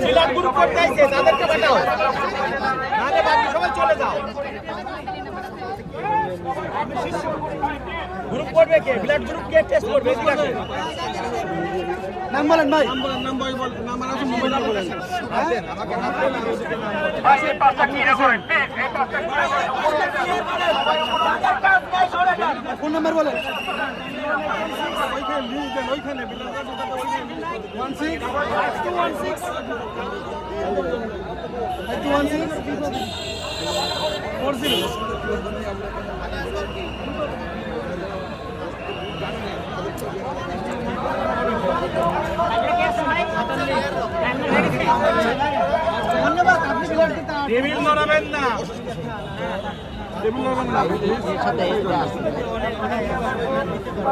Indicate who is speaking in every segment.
Speaker 1: বিলাট group করতে আইছে তাদেরকে পাঠাও, নারে বাকি সবাই চলে যাও। গ্রুপ করবে কে? বিলাট গ্রুপ কে টেস্ট করবে? নাম বলেন ভাই, নাম বলেন, নাম আছে, মোবাইল বলেন। আমাকে ভাই এই পাঁচটা কি রে করেন? এই পাঁচটা কি রে করেন? ফোন নাম্বার বলেন। ওইখানে নিউজ দেন, ওইখানে বিলাট 16 216 40 ধন্যবাদ। আপনি টেবিল নড়াবেন না, টেবিল নড়াবেন না। সাথে এটা আছে।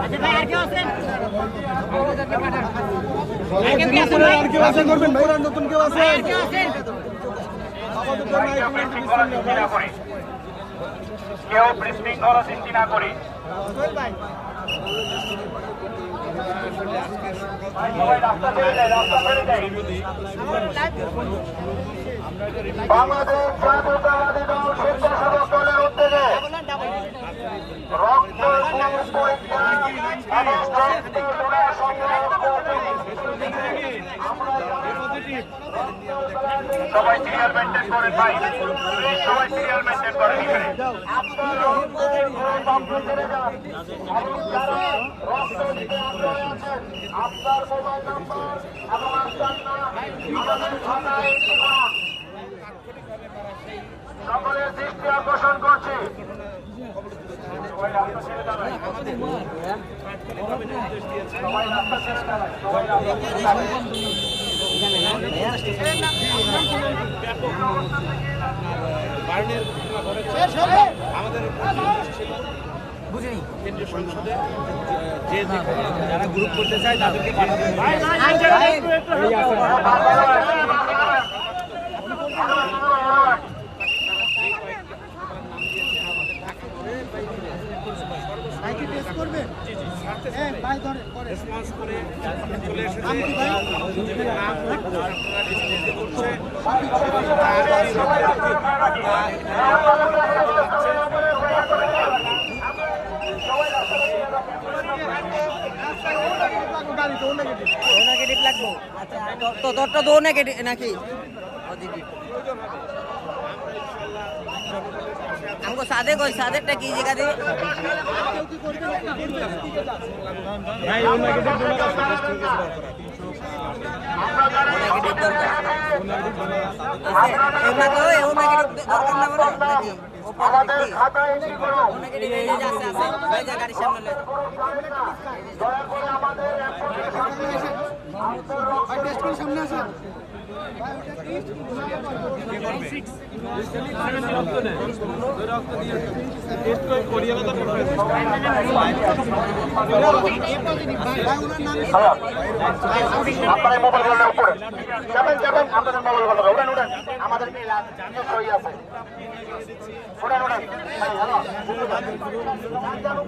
Speaker 1: আচ্ছা ভাই আর কেউ আছেন? আর কেউ আছেন করবেন ভাই? নতুন কেউ আছে? আর কেউ আছেন? আমাদের তো নাই, কেউ প্রিন্টিং করার চিন্তা না করি। ভাই বাংলাদেশ জাতীয়তাবাদী দল স্বেচ্ছাসেবক দলের উদ্যোগে রক্ত পরীক্ষা এবং রক্ত ডোনার সংগ্রহ করতে সবাই সিরিয়াল মেনটেন করেন ভাই, সবাই সিরিয়াল মেনটেন করেন। আপনার রক্তের গ্রুপ আপনি চলে যান এবং যারা রক্ত দিতে আগ্রহী আছেন আপনার মোবাইল নাম্বার এবং আপনার নাম আমাদের খাতায় এন্ট্রি করুন। সকলের দৃষ্টি আকর্ষণ করছি। আমাদের কেন্দ্রীয় সংসদে যে যারা গ্রুপ করতে চায় তাদেরকে পাঠাতে হবে। রেসপন্স করে চলে এসেছে।
Speaker 2: নেগেটিভ লাগবো। আচ্ছা তো তোরটা দো নেগেটিভ নাকি পজিটিভ? हमको सादे कोई सादेटा की जगह दे
Speaker 1: ভাই ও নেগেটিভ ডোনার আছে,
Speaker 2: নেগেটিভ দরকার আছে। এমনা তো ও নেগেটিভ দরকার না বলে নাকি ও পজিটিভ
Speaker 1: খাতায় এন্ট্রি করুন।
Speaker 2: ও নেগেটিভ এই যে আছে ওই যে গাড়ির সামনে লয়ে
Speaker 1: দয়া করে আমাদের টেস্ট করে সামনে আসেন। আমাদের